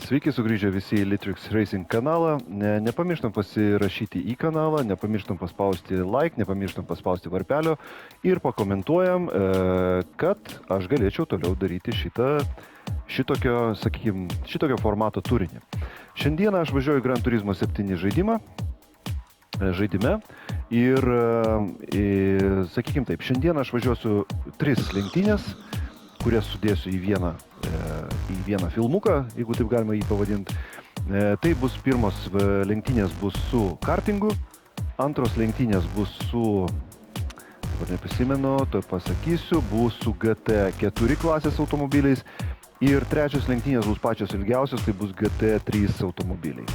Sveiki sugrįžę visi į Litrix Racing kanalą. Nepamirštam pasirašyti į kanalą, nepamirštam paspausti like, nepamirštam paspausti varpelio ir pakomentuojam, kad aš galėčiau toliau daryti šitokio formato turinį. Šiandieną aš važiuoju Gran Turismo 7 žaidime ir, sakykim taip, šiandieną aš važiuosiu 3 lenktynės, kurias sudėsiu į vieną filmuką, jeigu taip galima jį pavadinti. Tai bus pirmos lenktynės bus su kartingu, antros lenktynės bus su, dabar neprisimenu, to pasakysiu, bus su GT4 klasės automobiliais ir trečios lenktynės bus pačios ilgiausios, tai bus GT3 automobiliai.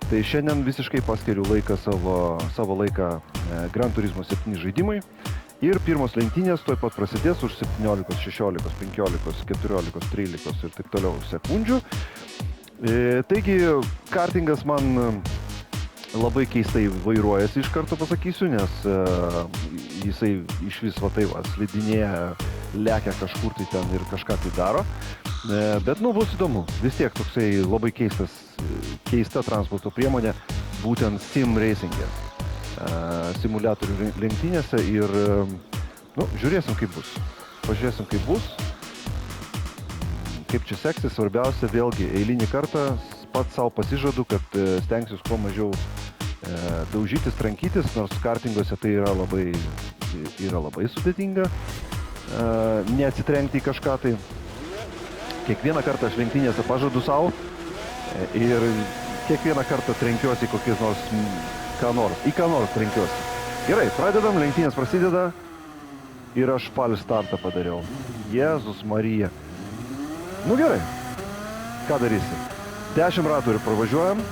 Tai šiandien visiškai paskiriu savo laiką Gran Turismo 7 žaidimui. Ir pirmos lenktynės tuoj pat prasidės už 17, 16, 15, 14, 13 ir taip toliau sekundžių. Taigi, kartingas man labai keistai vairuojasi, iš karto pasakysiu, nes jisai iš vis slidinėja, lekia kažkur tai ten ir kažką tai daro. Bet, bus įdomu. Vis tiek toksai labai keista transporto priemonė, būtent sim racing'e. Simuliatorių lenktynėse ir žiūrėsim kaip bus. Pažiūrėsim kaip bus, kaip čia seksis. Svarbiausia, vėlgi, eilinį kartą pats savo pasižadu, kad stengsiu kuo mažiau daužytis, trankytis, nors kartinguose tai yra labai sudėtinga neatsitrenkti į kažką. Tai kiekvieną kartą aš lenktynėse pažadu savo ir kiekvieną kartą trenkiuosi į kokius nors į ką nors trenkiuosi. Gerai, pradedam, lenktynės prasideda ir aš palį startą padariau. Jėzus Marija. Gerai, ką darysi? 10 ratų ir pravažiuojam.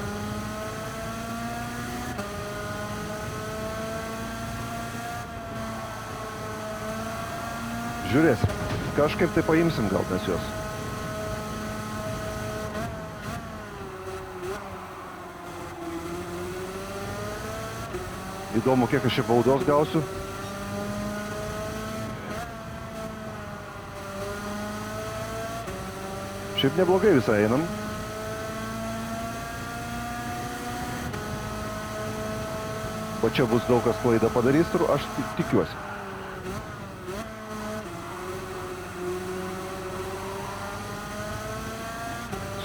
Žiūrėsim, kažkaip tai paimsim gal mes juos. Įdomu, kiek aš čia baudos gausiu. Šiaip neblogai visai einam. O čia bus daug kas klaidą padarys, aš tikiuosi.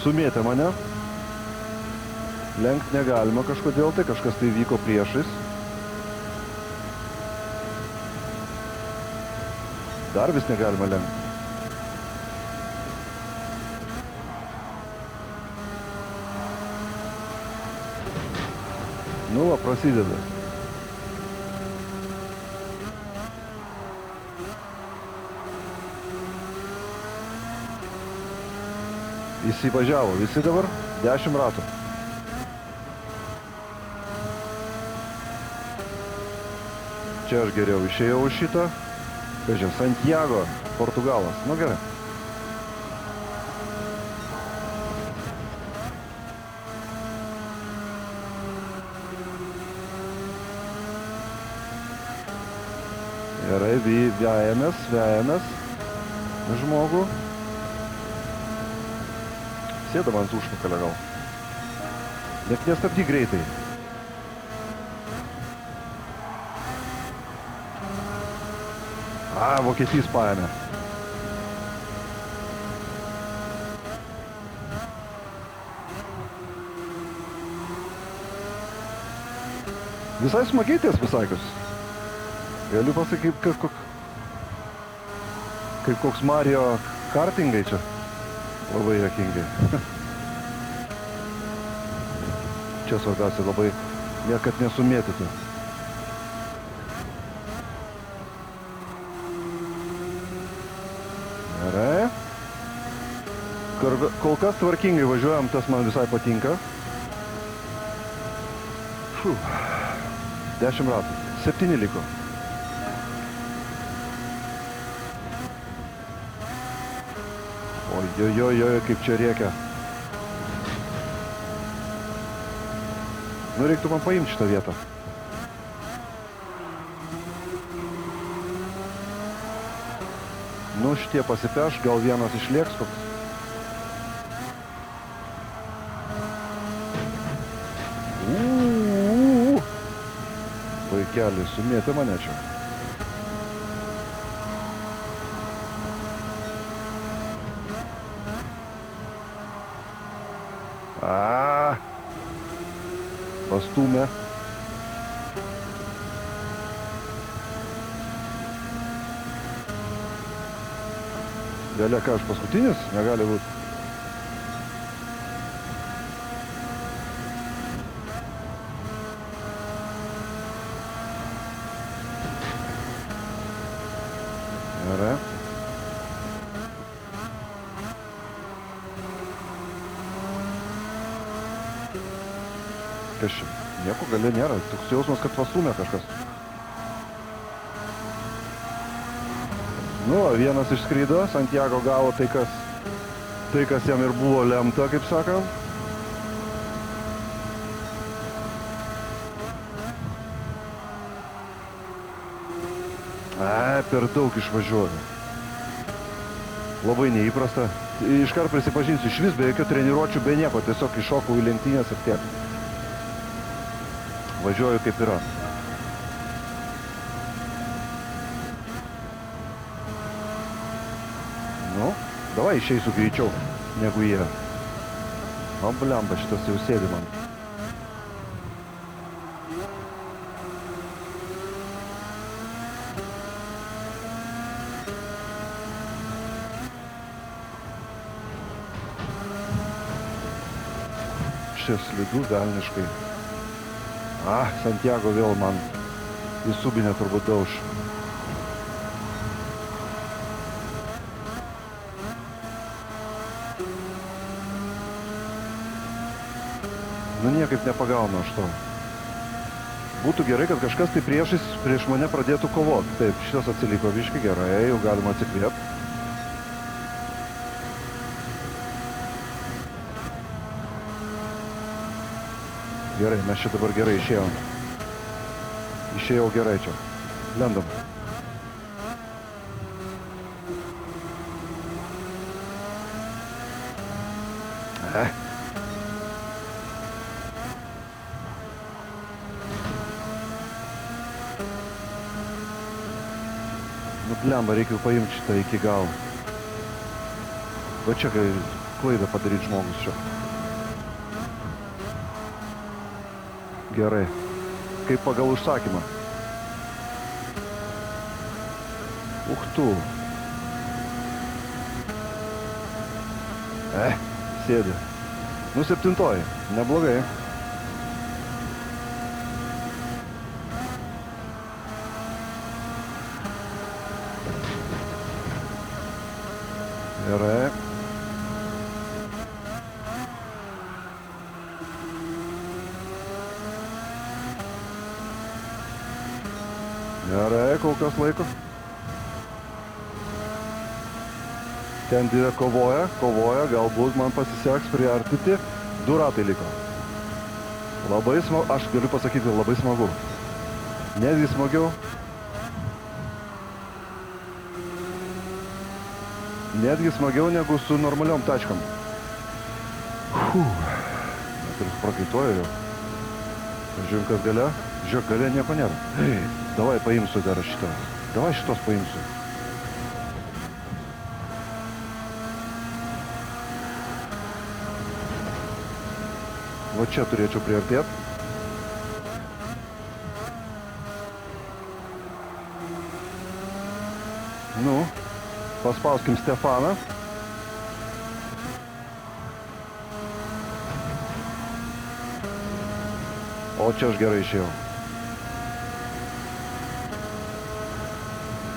Sumėtė mane. Lenkt negalima kažkodėl, tai kažkas tai vyko priešais. Dar vis negalima lenkti. Prasideda. Įsivažiavo visi dabar 10 ratų. Čia aš geriau išėjau už šitą. Kažin, Santiago, Portugalas. Gerai. Gerai, vejamės žmogų. Sėdam ant užpakalio gal. Net nestabdyk greitai. Vokietys paėmė. Visai smagiai ties pasakius. Galiu pasakyti, kaip koks Mario kartingai čia. Labai juokingai. Čia svarbiausia labai niekad nesumėtytų. Gerai. Kol kas tvarkingai važiuojam, tas man visai patinka. 10 ratų. 7 liko. Ojojojoj, kaip čia rėkia. Reiktų man paimti šitą vietą. Šitie pasipeš, gal vienas išlieks koks. vaikeli, sumėtė mane čia. Pastūmė. Galia, ką aš paskutinis? Negali būti. Gerai. Kas čia? Nieko galia nėra. Toks jausmas, kad pastūmė kažkas. Nu, vienas išskrydo, Santiago gavo tai, kas jam ir buvo lemta, kaip sakant. Per daug išvažiuoju. Labai neįprasta. Iškart prisipažinsiu, iš vis be jokių treniruočių, be nieko. Tiesiog iššokau į lenktynės ir tiek. Važiuoju kaip yra. Nu, davai išeisiu greičiau, negu jie. O, blemba, šitas jau sėdi man. Čia slidu velniškai. Santiago vėl man į subinę turbūt dauž. Nu, niekaip nepagaunu aš to. Būtų gerai, kad kažkas tai prieš mane pradėtų kovoti. Taip, šitas atsiliko biškai gerai, jau galima atsikvėpti. Gerai, mes čia dabar gerai išėjom. Išėjau gerai čia. Lendam. Nu, blemba, reikia paimti šitą iki galo. Va čia klaidą padaryti žmogus čia. Gerai. Kaip pagal užsakymą. Tu. Sėdi. Nu, 7. Neblogai. Gerai. Gerai, kol kas laiko. Ten dievė kovoja, galbūt man pasiseks priartyti. 2 ratai liko. Labai smagu, aš galiu pasakyti, labai smagu. Netgi smagiau. Netgi smagiau negu su normaliom tačkom. Net ir prakaituoju jau. Žiūrėjom, kas galia. Žiūrėk, galia nieko nėra. Davai paimsiu dar šitą. Davai šitos paimsiu. Va čia turėčiau priartėti. Nu, paspauskim Stefaną. O čia aš gerai išėjau.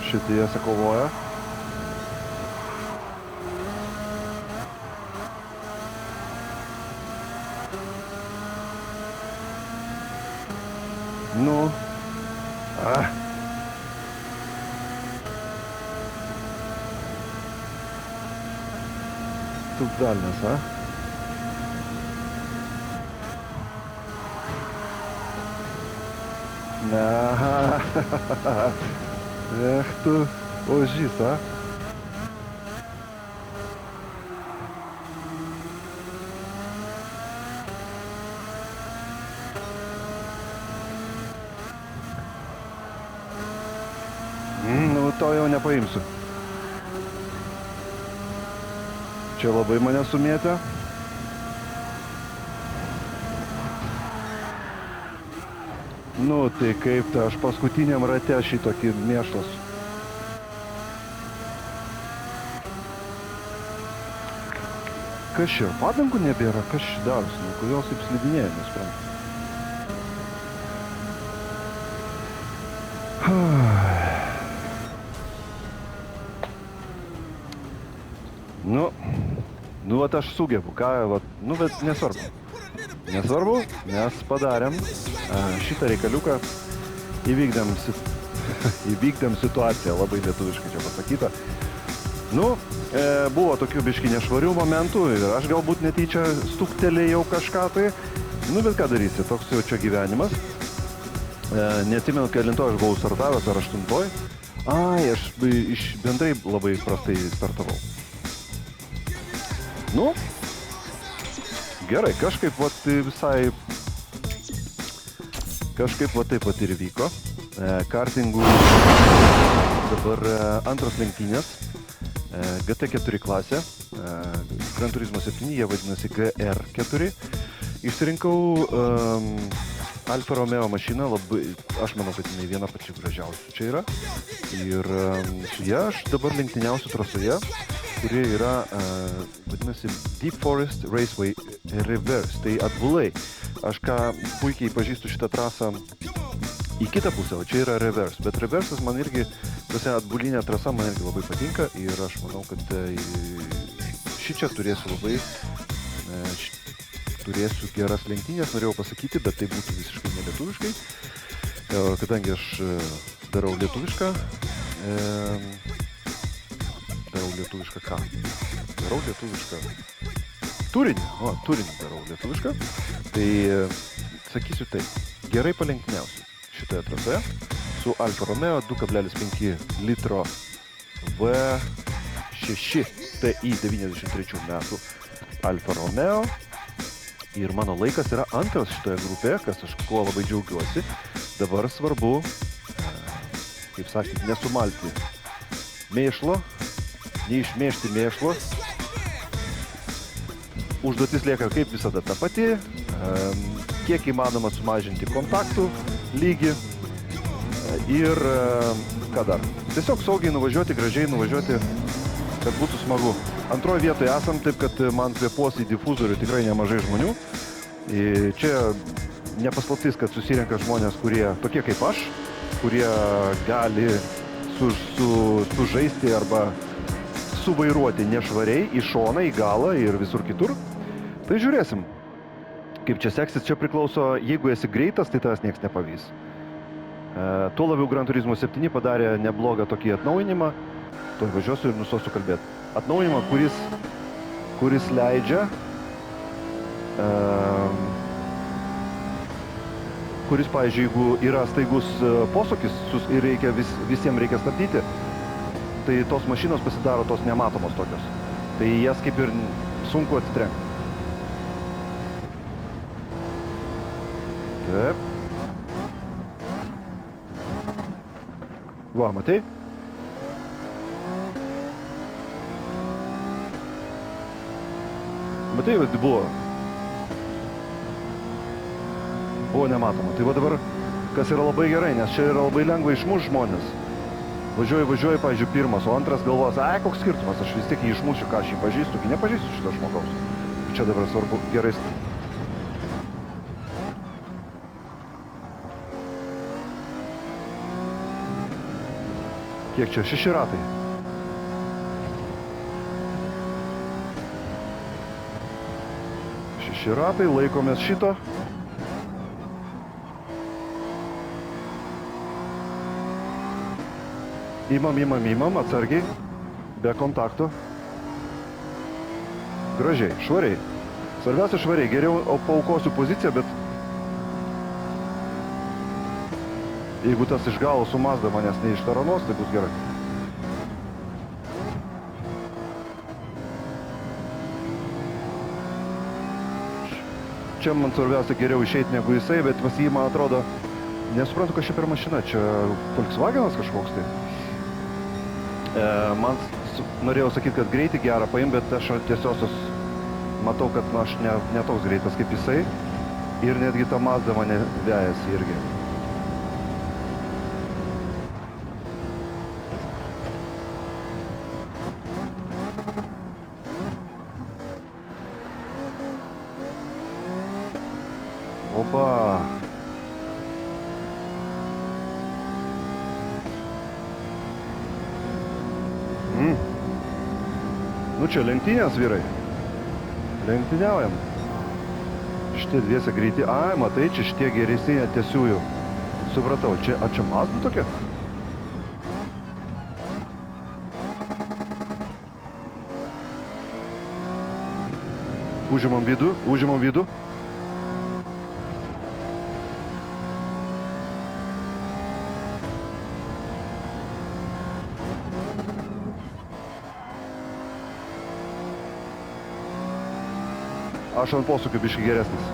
Šitie kovoja. Nu. Tu velnias, Ne. Tu ožys, to jau nepaimsiu. Čia labai mane sumėtė. Nu, tai kaip ta, aš paskutiniam rate šitokį mėšlas. Kas čia? Padangų nebėra? Kas čia darosi? Nu, kodėl taip slidinėja, nesprantu. Nu, vat aš sugebu, ką, vat, nu, bet nesvarbu. Nesvarbu, mes padarėm šitą reikaliuką, įvykdėm situaciją, labai lietuviškai čia pasakyta. Nu, buvo tokių biškį nešvarių momentų ir aš galbūt netyčia stuktelėjau kažką tai. Nu, bet ką darysi, toks jau čia gyvenimas. Neatsimenu, kelintoj aš buvau startavęs, ar 8. Ai, aš bendrai labai prastai startavau. Nu, gerai, kažkaip vat visai, kažkaip vat taip pat ir vyko. Kartingų dabar antros lenktynės, GT4 klasė, Gran Turismo 7, jie vadinasi GR4. Išsirinkau Alfa Romeo mašiną, labai, aš manau, kad jinai viena pačių gražiausių čia yra. Ir su ją aš dabar lenktyniausiu trasoje, kuri yra, vadinasi, Deep Forest Raceway Reverse, tai atbulai. Aš ką puikiai pažįstu šitą trasą į kitą pusę, o čia yra Reverse, bet Reverse'as man irgi, tose atbulinė trasa man irgi labai patinka ir aš manau, kad šičia turėsiu labai, turėsiu geras lenktynės, norėjau pasakyti, bet tai būtų visiškai nelietuviškai, kadangi aš darau lietuvišką, ką? Darau lietuvišką turinį, turinį darau lietuvišką, tai sakysiu taip, gerai palenktyniausiu šitoje trasoje su Alfa Romeo 2,5 litro V6 TI 93 metų Alfa Romeo ir mano laikas yra antras šitoje grupėje, kas aš kuo labai džiaugiuosi. Dabar svarbu, kaip sakyti, nesumalti mėšlo, neišmėžti mėšlo. Užduotis lieka kaip visada ta pati, kiek įmanoma sumažinti kontaktų lygį ir ką dar. Tiesiog saugiai nuvažiuoti, gražiai nuvažiuoti, kad būtų smagu. Antroje vietoje esam, taip kad man kvėpuos į difuzorių tikrai nemažai žmonių. Čia nepaslaptis, kad susirenka žmonės, kurie tokie kaip aš, kurie gali sužaisti arba suvairuoti nešvariai į šoną, į galą ir visur kitur. Tai žiūrėsim, kaip čia seksis. Čia priklauso, jeigu esi greitas, tai tavęs nieks nepavys. Tuo labiau Gran Turismo 7 padarė neblogą tokį atnaujinimą. Tuoj važiuosiu ir nustosiu kalbėti. Atnaujinimą, kuris leidžia, kuris, pavyzdžiui, jeigu yra staigus posūkis ir visiems reikia stabdyti, tai tos mašinos pasidaro tos nematomos tokios. Tai jas kaip ir sunku atsitrenkti. Taip. Va, matai? Matai, buvo. Buvo nematoma. Tai va dabar, kas yra labai gerai, nes čia yra labai lengva išmuš žmonės. Važiuoju, pavyzdžiui, pirmas, o antras galvos, koks skirtumas, aš vis tiek jį išmušiu, ką aš jį pažįstu, kai nepažįstu šito žmogaus. Čia dabar svarbu gerai. Kiek čia? 6 ratai. Ratai, laikomės šito. Imam, atsargiai, be kontakto. Gražiai, švariai. Svarbiausia švariai, geriau paaukosiu poziciją, bet jeigu tas iš galo su Mazda manęs neištaranos, tai bus gerai. Čia man svarbiausia geriau išeiti negu jisai, bet pas jį, man atrodo, nesuprantu, kas čia per mašina. Čia Volkswagenas kažkoks tai. Man norėjau sakyti, kad greitį gerą paim, bet aš tiesiosios matau, kad aš ne toks greitas kaip jisai. Ir netgi ta Mazda mane vejasi irgi. Opa! Nu čia lenktynės, vyrai. Lenktyniaujam. Šitie dviese greiti. Ai, matai, čia šitie geresni tiesiųjų. Supratau, čia Mazda tokia? Užimam vidų. Aš ant posūkių biškai geresnis.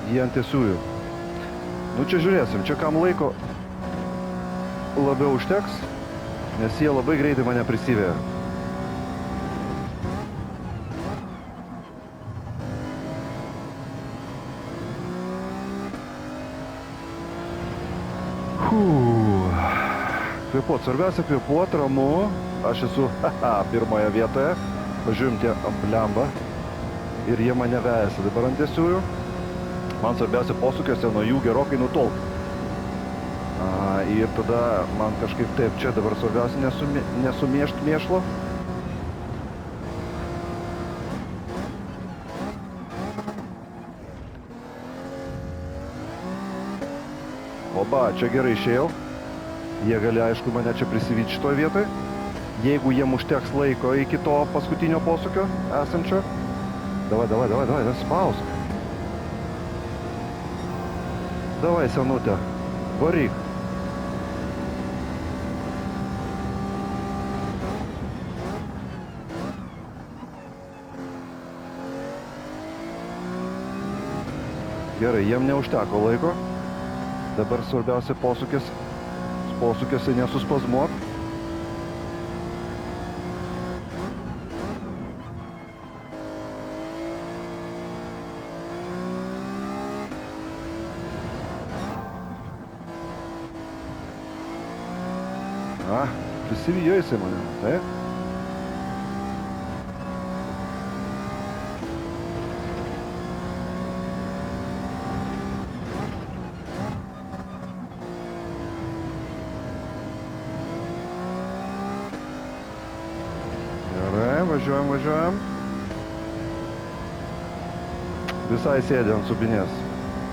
Jie ant tiesiųjų. Nu čia žiūrėsim, čia kam laiko labiau užteks, nes jie labai greitai mane prisivėja. Kvėpuot, svarbiausia kvėpuot, ramu. Aš esu pirmoje vietoje. Pažiūrim tie aplemba. Ir jie mane vejasi dabar ant tiesiųjų. Man svarbiausia posūkiuose nuo jų gerokai nutolti. Ir tada man kažkaip taip, čia dabar svarbiausia nesumėšt mėšlo. Oba, čia gerai išėjau. Jie gali, aišku, mane čia prisivyti šitoj vietoj. Jeigu jiem užteks laiko iki to paskutinio posūkio esančio. Davai, spausk. Davai, senutė, varyk. Gerai, jiem neužteko laiko. Dabar svarbiausia posūkiuose nesuspazmuot. Prisivijo jisai mane, taip? Gerai, važiuojam. Visai sėdė ant subinės.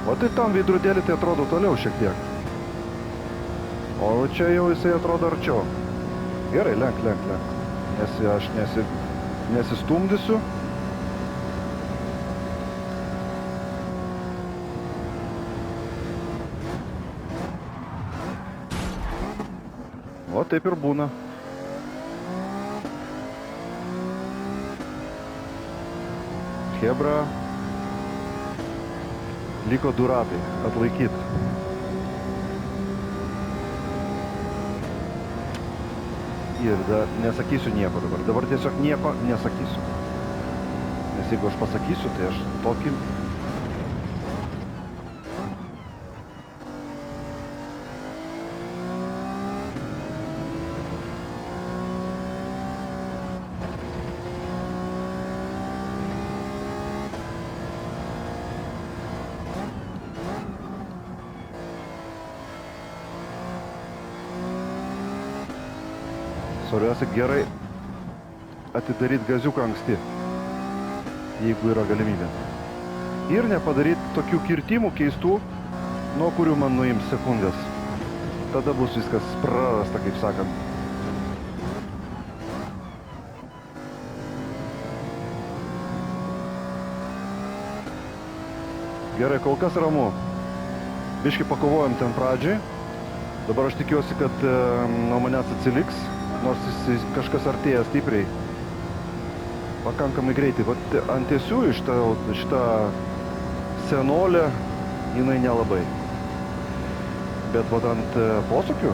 O tai tam veidrodėlį tai atrodo toliau šiek tiek. O čia jau jisai atrodo arčiau. Gerai, lenk. Nes aš nesistumdysiu. O taip ir būna. Chebra. Liko 2 ratai. Atlaikyt. Ir nesakysiu nieko dabar. Dabar tiesiog nieko nesakysiu. Nes jeigu aš pasakysiu, tai aš tokį... Svarbiausia gerai atidaryti gaziuką anksti, jeigu yra galimybė. Ir nepadaryti tokių kirtimų keistų, nuo kurių man nuims sekundės. Tada bus viskas prarasta, kaip sakant. Gerai, kol kas ramu. Biškį pakovojom ten pradžiai. Dabar aš tikiuosi, kad nuo manęs atsiliks. Nors jis kažkas artėja stipriai, pakankamai greitai. Vat ant tiesiųjų šita senolė, jinai nelabai. Bet vat ant posūkių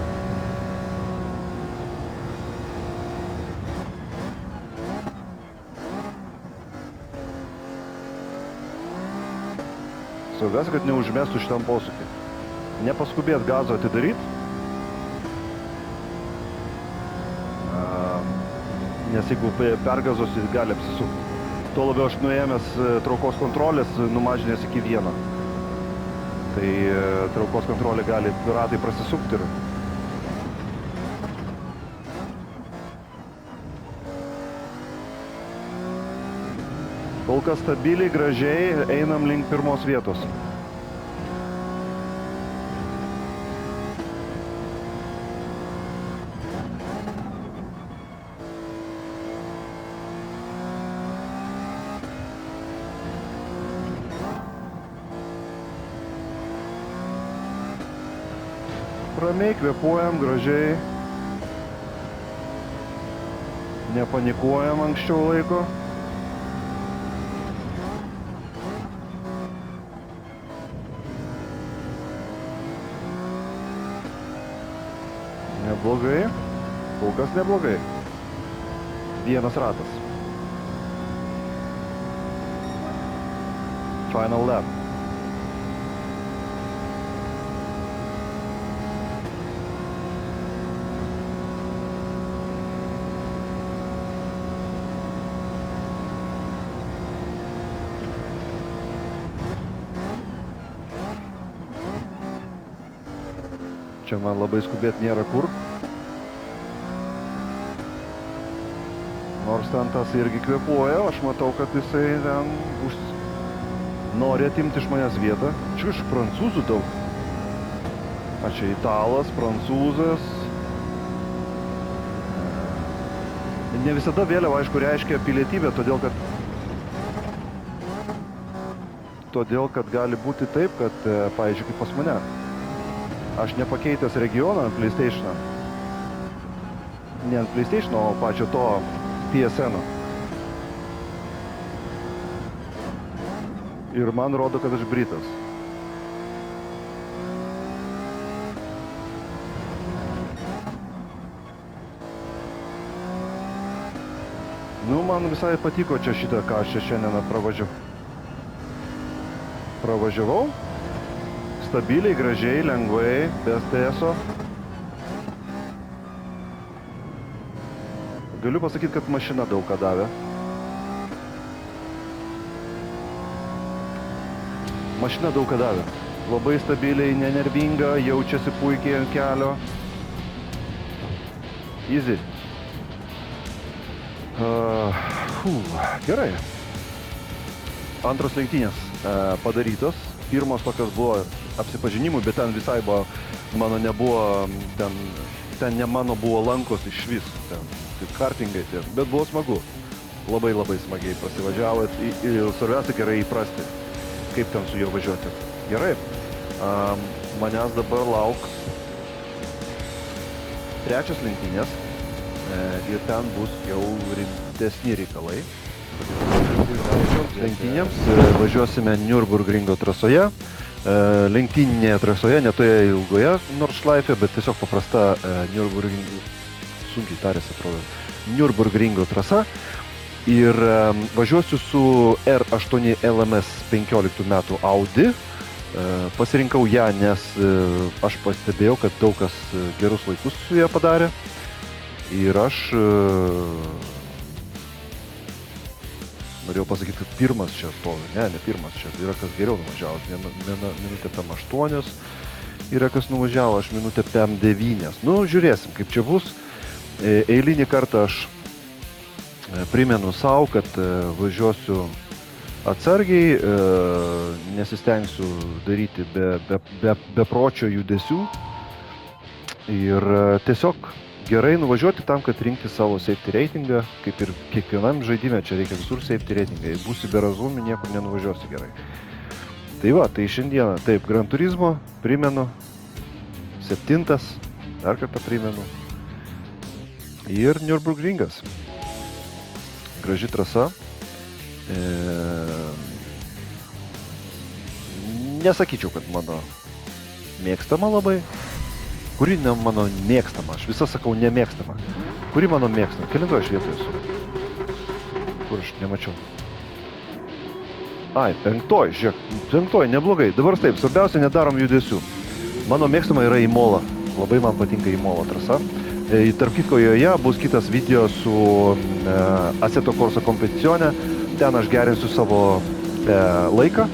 svarbiausia, kad neužmestų šitam posūkį. Nepaskubėt gazo atidaryt, nes jeigu pergazosi, gali apsisukti. Tuo labiau aš nuėmęs traukos kontrolės, numažinęs iki 1. Tai traukos kontrolė gali ratai prasisukti ir kol kas stabiliai, gražiai einam link pirmos vietos. Ramiai kvėpuojam, gražiai. Nepanikuojam anksčiau laiko. Neblogai. Kol kas neblogai. Vienas ratas. Final lap. Čia man labai skubėti nėra kur. Nors ten tas irgi kvėpuoja, aš matau, kad jisai ten nori atimti iš manęs vietą. Čia iš prancūzų daug. A čia italas, prancūzas. Ne visada vėliava, aišku, reiškia pilietybę, todėl kad gali būti taip, kad, pavyzdžiui, kaip pas mane. Aš nepakeitęs regioną ant PlayStation'o. Ne ant PlayStation'o, o pačio to PSN'o. Ir man rodo, kad aš britas. Nu, man visai patiko čia šitą, ką aš čia šiandien pravažiavau. Stabiliai, gražiai, lengvai, be streso. Galiu pasakyti, kad mašina daug ką davė. Mašina daug ką davė. Labai stabiliai, nenervinga, jaučiasi puikiai ant kelio. Easy. Gerai. Antros lenktynės padarytos. Pirmos tokios buvo apsipažinimų, bet ten visai buvo, mano nebuvo, ten ne mano buvo lankos iš vis, ten kartingai, bet buvo smagu. Labai smagiai prasivažiavo ir svarbiausia gerai įprasti, kaip ten su juo važiuoti. Gerai, manęs dabar lauks trečias lenktynės ir ten bus jau rimtesni reikalai. Lenktynėms važiuosime Nürburgringo trasoje. Lenktyninėje trasoje, ne toje ilgoje Nordschleife, bet tiesiog paprasta Nürburgringo trasa. Ir važiuosiu su R8 LMS 15 metų Audi. Pasirinkau ją, nes aš pastebėjau, kad daug kas gerus laikus su ją padarė. Ir aš norėjau pasakyti, kad pirmas čia stovi. Ne pirmas čia. Yra kas geriau nuvažiavo. Minutė PM8. Yra kas nuvažiavo, aš minutė PM9. Nu, žiūrėsim, kaip čia bus. Eilinį kartą aš primenu savo, kad važiuosiu atsargiai, nesistengsiu daryti bepročio judesių. Ir tiesiog gerai nuvažiuoti tam, kad rinkti savo safety ratingą, kaip ir kiekvienam žaidime, čia reikia visur safety ratingą. Jei būsi be razumų, niekur nenuvažiuosi gerai. Tai va, tai šiandieną, taip, Gran Turismo, primenu, 7, dar kartą primenu, ir Nürburgringas. Graži trasa. Nesakyčiau, kad mano mėgstama labai. Kuri ne mano mėgstama? Aš visą sakau nemėgstama. Kuri mano mėgstama? Kelintoj aš vietoje esu? Kur aš nemačiau? Ai, 5, žiūrėk. 5, neblogai. Dabar taip, svarbiausia, nedarom judesių. Mano mėgstama yra Imola. Labai man patinka Imola trasa. Tarp kitko joje bus kitas video su Assetto Corsa kompeticione. Ten aš gerinsiu savo laiką.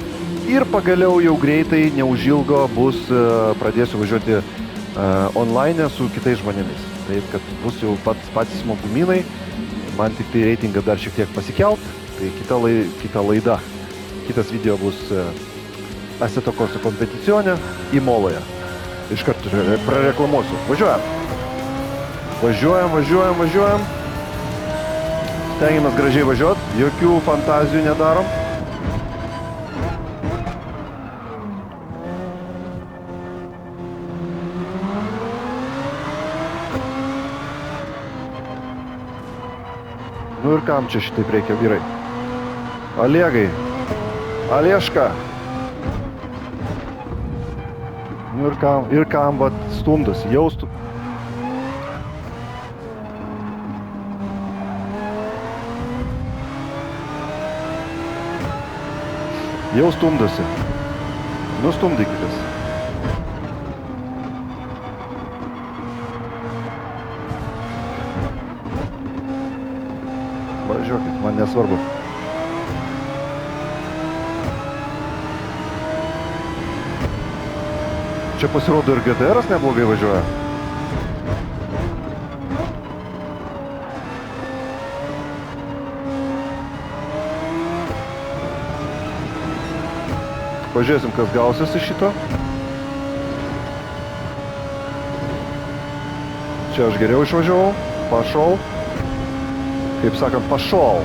Ir pagaliau jau greitai, neužilgo bus, pradėsiu važiuoti online su kitais žmonėmis. Taip, kad bus jau patys smagumynai. Man tik tai reitingą dar šiek tiek pasikelt. Tai kita laida. Kitas video bus Assetto Corsa kompeticione Imoloje. Iš karto prareklamuosiu. Važiuojam. Stengiamės gražiai važiuot. Jokių fantazijų nedarom. Nu ir kam čia šitaip reikia, vyrai? Olegai. Alieška. Nu ir kam vat stumdas, jaustų. Jau stumdasi. Nustumdykitės. Važiuokit, man nesvarbu. Čia pasirodo ir GTR-as neblogai važiuoja. Pažiūrėsim, kas gausis iš šito. Čia aš geriau išvažiavau. Pašol. Kaip sakant, pašol.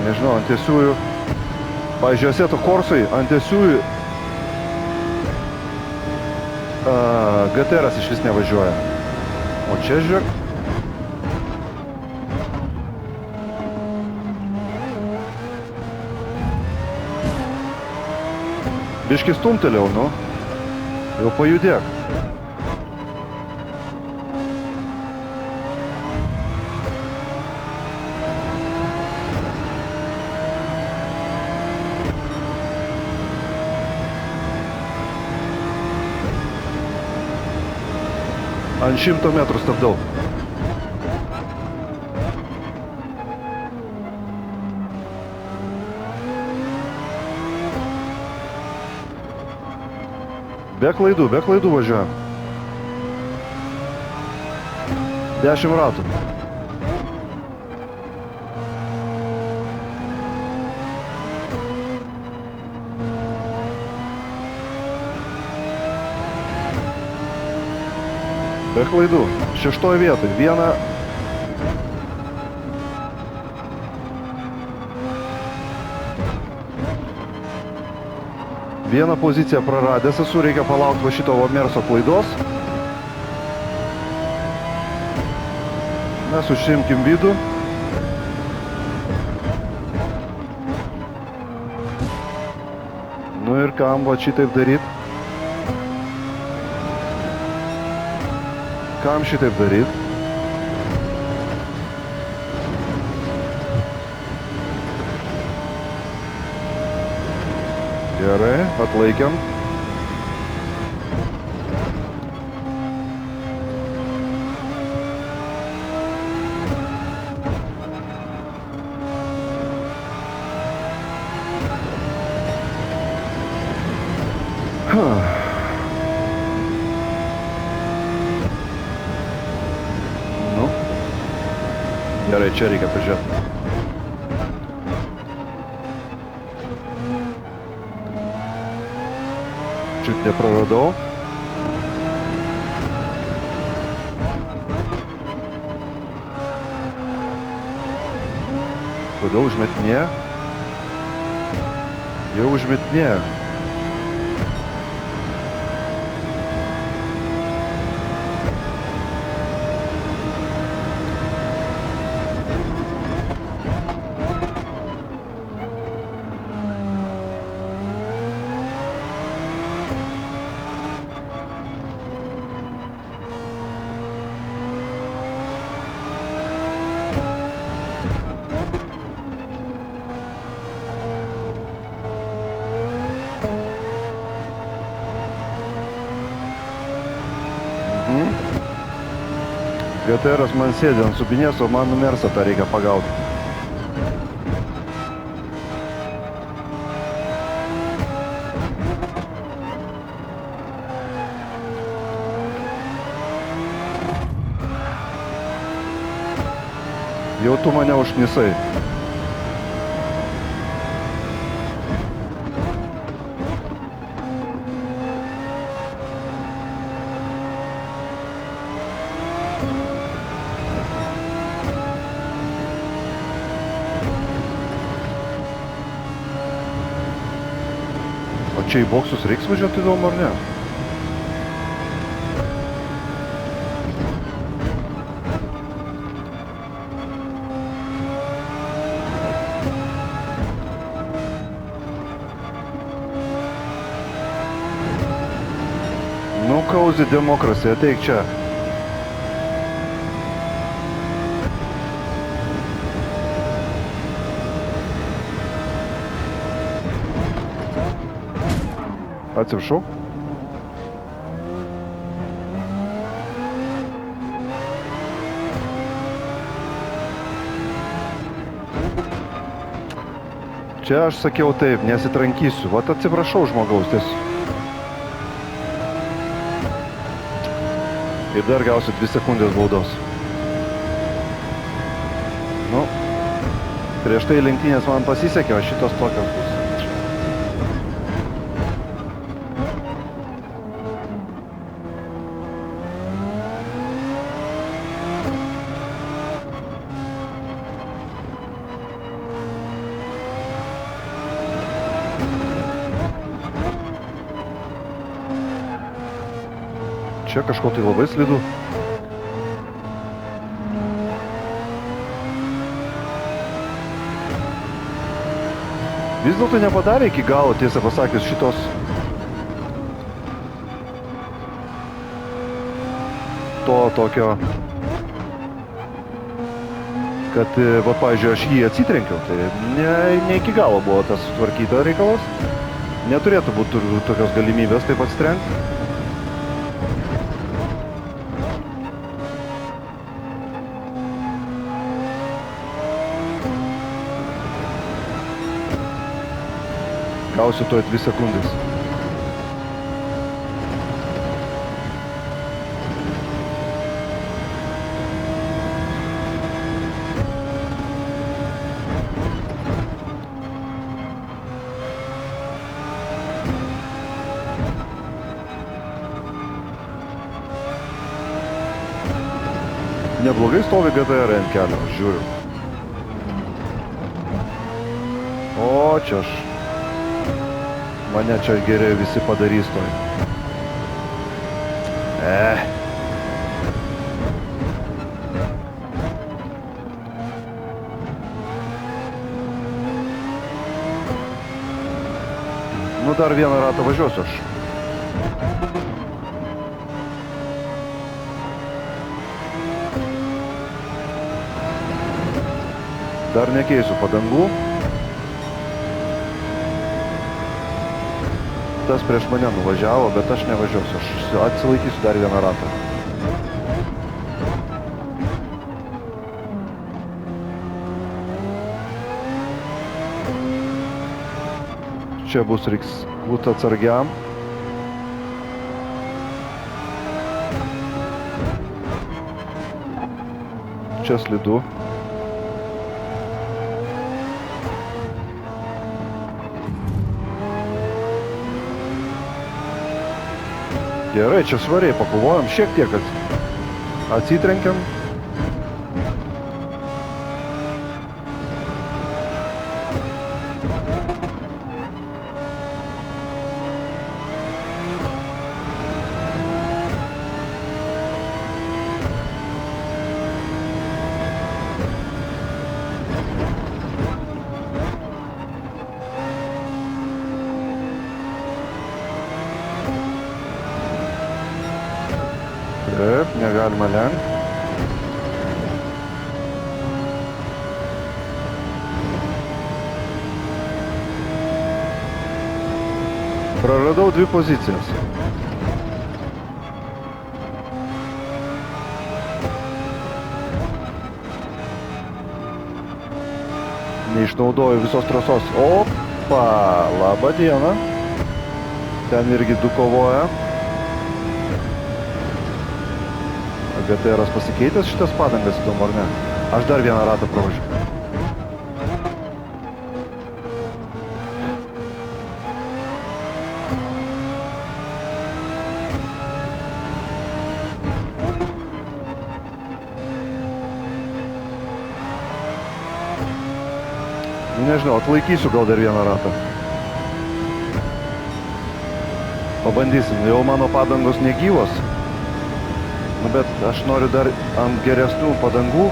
Nežinau, ant tiesiųjų. Pavyzdžiui, Assetto Corsai ant tiesiųjų GTR-as iš vis nevažiuoja. O čia žiūrėk. Biškį stumtelėjau, nu. Jau pajudėk. Ant 100 metrų stabdau. Be klaidų važiuojam. 10 ratų. Be klaidų. 6 vietoj. Vieną poziciją praradęs esu, reikia palaukti va šito Merso klaidos. Mes užsiimkim vidų. Nu ir kam va šitaip daryt? Kam šitaip daryt? Gerai, atlaikėm. Nu. Gerai, čia reikia pažiūrėti. Čiut nepraradau. Kodėl užmetinėja? Jau užmetinėja. GTR'as man sėdė ant subinės, o man numersą tą reikia pagauti. Jau tu mane užknisai. O čia į boksus reiks važiuoti įdomu ar ne? Nu, Cozy Democracy, ateik čia. Atsiprašau. Čia aš sakiau taip, nesitrankysiu. Vat atsiprašau žmogaus tiesiog. Ir dar gausiu 2 sekundės baudos. Nu, prieš tai lenktynės man pasisekė, o šitos tokios bus. Čia kažko tai labai slidu. Vis dėlto nepadarė iki galo, tiesą pasakius, šitos to tokio, kad, va, pavyzdžiui, aš jį atsitrenkiau, tai ne iki galo buvo tas sutvarkyta reikalas. Neturėtų būti tokios galimybės taip atsitrenkti. Gausiu to 2 sekundės. Neblogai stovi GTR ant kelio, aš žiūriu. O, čia aš. Mane čia geriau visi padarys toj. Nu, dar vieną ratą važiuosiu aš. Dar nekeisiu padangų. Tas prieš mane nuvažiavo, bet aš nevažiuosiu. Aš atsilaikysiu dar vieną ratą. Čia reiks būti atsargiam. Čia slidu. Gerai, čia svariai pakovojom, šiek tiek atsitrenkiam. Taip, negalima lenkti. Praradau 2 pozicijas. neišnaudoju visos trasos. Opa, labą dieną. Ten irgi du kovoja. GTR pasikeitęs šitas padangas, įdomu ar ne? Aš dar vieną ratą pravažiu. Nežinau, atlaikysiu gal dar vieną ratą. Pabandysim, jau mano padangos negyvos. Bet aš noriu dar ant geresnių padangų.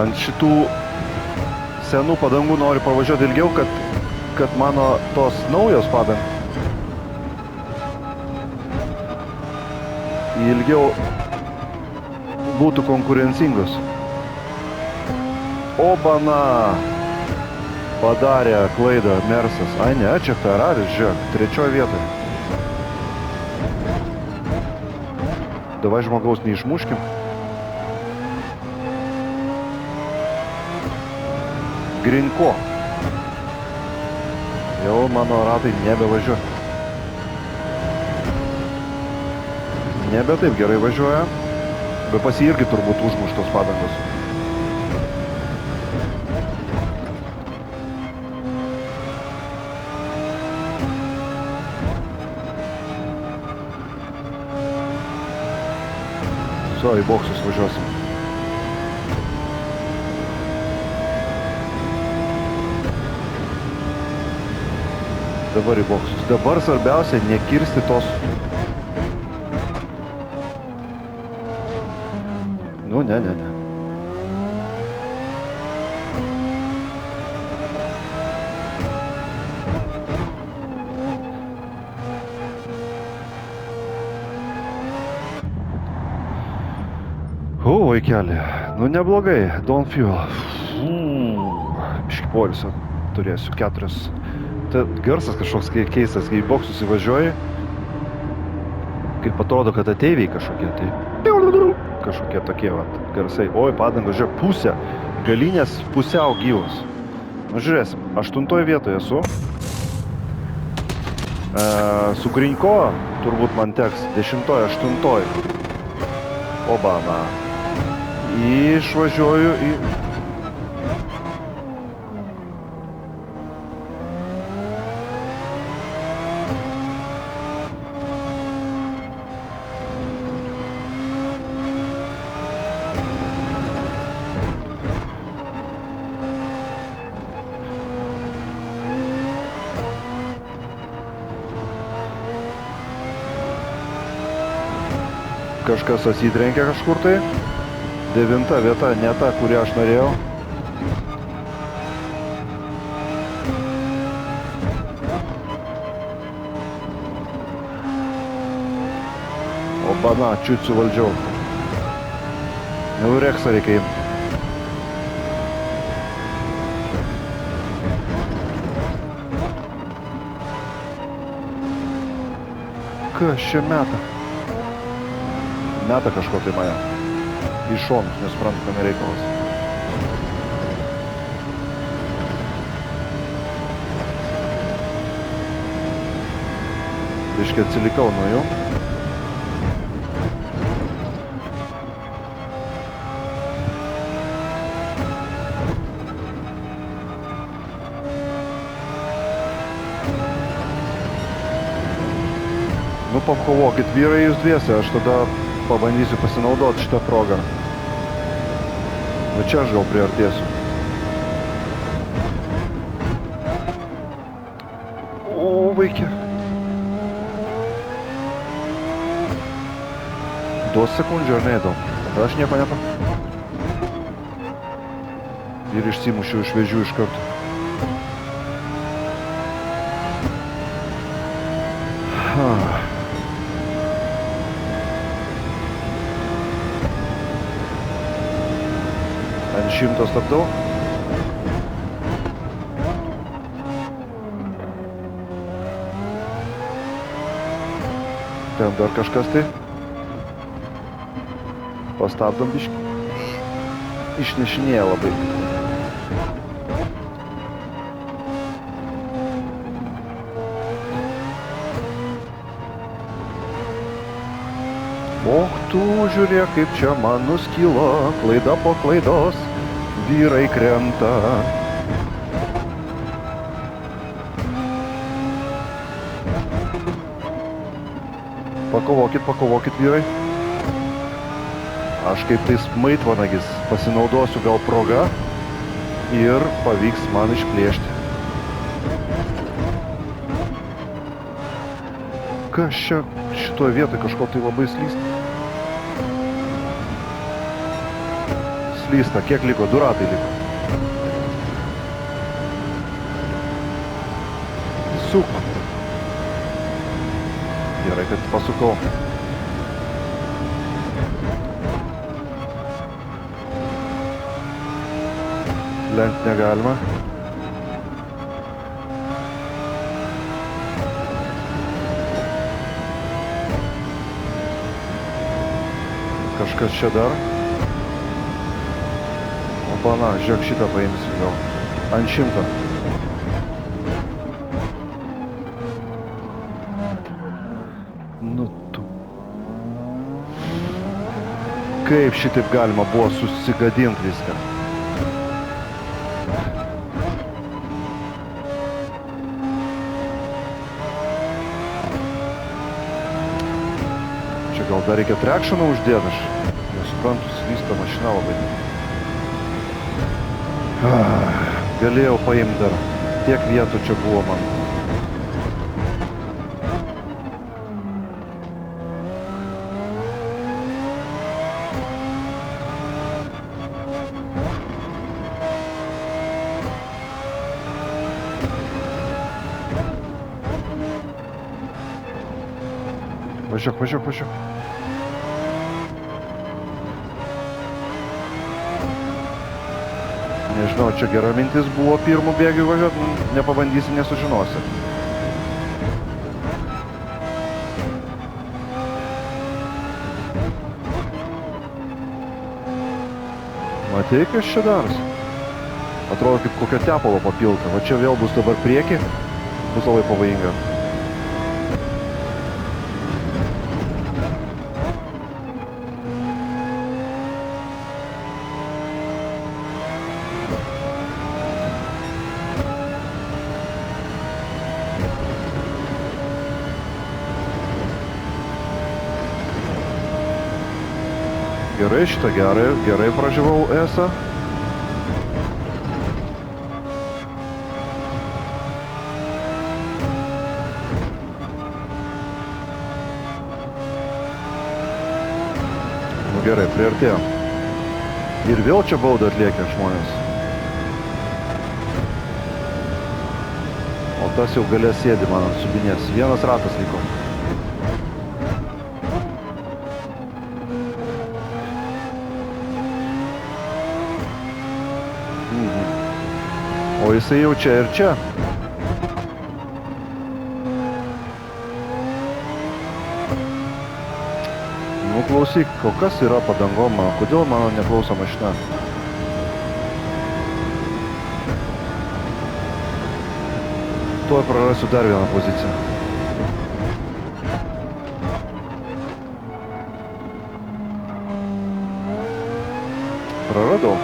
Ant šitų senų padangų noriu pavažiuoti ilgiau, kad mano tos naujos padangos ilgiau būtų konkurencingos. Obana! Padarė klaidą Mersas. Ai ne, čia Ferraris, žiūrėk, 3 vietoje. Davai žmogaus neišmuškim. Grinko. Jau mano ratai nebevažiuoja. Nebe taip gerai važiuoja, bet pas jį irgi turbūt užmuštos padangos. Su, į boksus važiuosim. Dabar į boksus. Dabar svarbiausia nekirsti tos... Nu, ne. Vaikeli. Nu, neblogai. Don't fuel. Biški poilsio turėsiu 4. Tai garsas kažkoks keistas, kai į boksus įvažiuoji, kaip atrodo, kad ateiviai kažkokie, tai kažkokie tokie vat, garsai. Oi, padangos, žiūrėk, pusė, galinės pusiau gyvos. Nu, žiūrėsim, 8 vietoje esu. Su Grinko turbūt man teks 10, 8. Obama. Išvažiuoju į... Kažkas atsitrenkia kažkur tai. 9 vieta, ne ta, kurią aš norėjau. Obana, čiut suvaldžiau. Jau reksą reikia imti. Kas čia meta? Meta kažko tai mane. Iš šonus, nesuprantu, kame reikalas. Biškai atsilikau nuo jų. Nu, pakovokit vyrai jūs dviese, aš tada pabandysiu pasinaudoti šitą progą. Nu, čia aš gal priartėsiu. O, vaikė. 2 sekundžių ar neįdom. Tada aš nieko nepa. Ir išsimušiu iš vėžių iš karto. Ant 100 stabdau. Ten dar kažkas tai. Pastabdom biškį. Išnešinėja labai. Och, tu žiūrėk, kaip čia man nuskyla, klaida po klaidos, vyrai krenta. Pakovokit, vyrai. Aš kaip tais maitvanagis pasinaudosiu gal proga ir pavyks man išplėšti. Kas čia šitoje vietoje kažko tai labai slysta? Slysta, kiek liko? 2 ratai liko. Suk. Gerai, kad pasukau. Lenkt negalima. Kažkas čia dar. Opana, žiūrėk, šitą paimsiu gal. Ant 100. Nu tu. Kaip šitaip galima buvo susigadinti viską? Čia gal dar reikia trekšoną uždėti, aš nesuprantu, slysta mašina labai. Galėjau paimti dar. Tiek vietų čia buvo man. Važiuok. Nežinau, čia gera mintis buvo pirmų bėgių važiuoti, nepabandysi, nesužinosi. Matei, kas čia darosi? Atrodo, kaip kokio tepalo papilta. Va čia vėl bus dabar prieki, bus labai pavojinga. Gerai, šitą gerai praživau esą. Nu gerai, priartėjom. Ir vėl čia baudą atliekia žmonės. O tas jau gale sėdi man ant subinės. 1 ratas liko. O jisai jau čia ir čia. Nu klausyk, o kas yra padangom mano? Kodėl mano neklauso mašina? Tuoj prarasiu dar vieną poziciją. Praradau.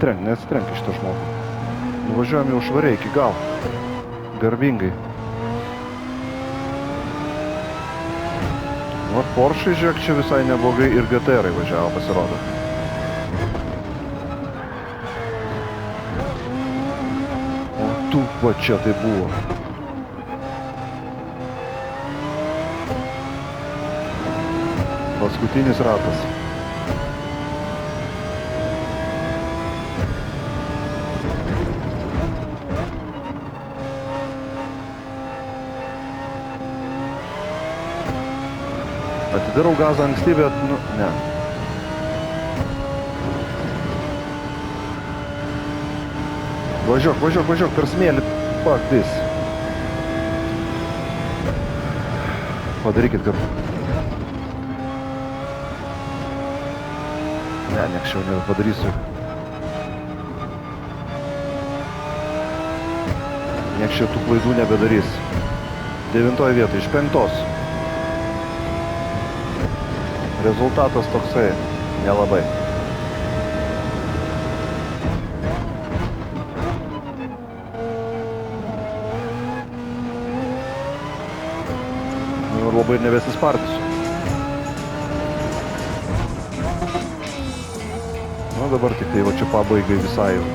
Neatsitrenk iš to žmogų. Nuvažiuojam jau švariai iki gal. Garbingai. Nu, Porsche, žiūrėk, čia visai neblogai ir GTR-ai važiavo, pasirodo. O tu, va čia tai buvo. Paskutinis ratas. Darau gazą anksti, bet, nu, ne. Važiuok per smėlį. Fuck this. Padarykit, kad... Ne, anksčiau nepadarysiu. Anksčiau tų klaidų nebedarys. 9 vietoj iš 5. Rezultatas toksai nelabai. Nu, labai nebesispardysiu. Nu, dabar tik tai va čia pabaigai visai jau.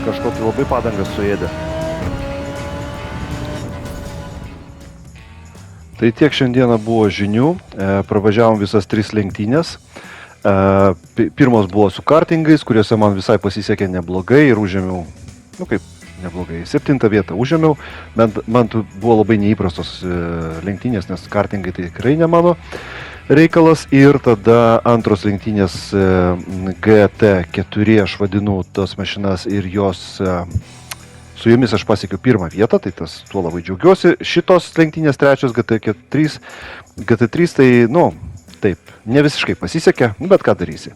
Kažko tai labai padangas suėdė. Tai tiek šiandieną buvo žinių, pravažiavom visas 3 lenktynės. Pirmos buvo su kartingais, kuriuose man visai pasisekė neblogai ir užėmiau, nu kaip neblogai, 7 vietą užėmiau. Man buvo labai neįprastos lenktynės, nes kartingai tai tikrai ne mano reikalas. Ir tada antros lenktynės GT4, aš vadinu tas mašinas ir jos... Su jomis aš pasiekiau 1 vietą, tai tas tuo labai džiaugiuosi. Šitos lenktynės 3 GT3, tai, nu, taip, ne visiškai pasisekė, bet ką darysi.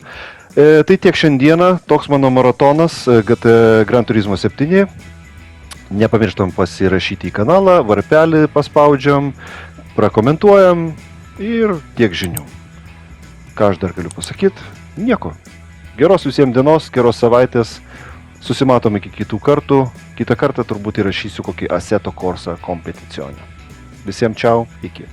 Tai tiek šiandieną, toks mano maratonas GT Gran Turismo 7. Nepamirštam pasirašyti į kanalą, varpelį paspaudžiam, prakomentuojam ir tiek žinių. Ką aš dar galiu pasakyti? Nieko. Geros visiems dienos, geros savaitės. Susimatom iki kitų kartų. Kitą kartą turbūt įrašysiu kokį Assetto Corsa kompeticioną. Visiems čiau, iki.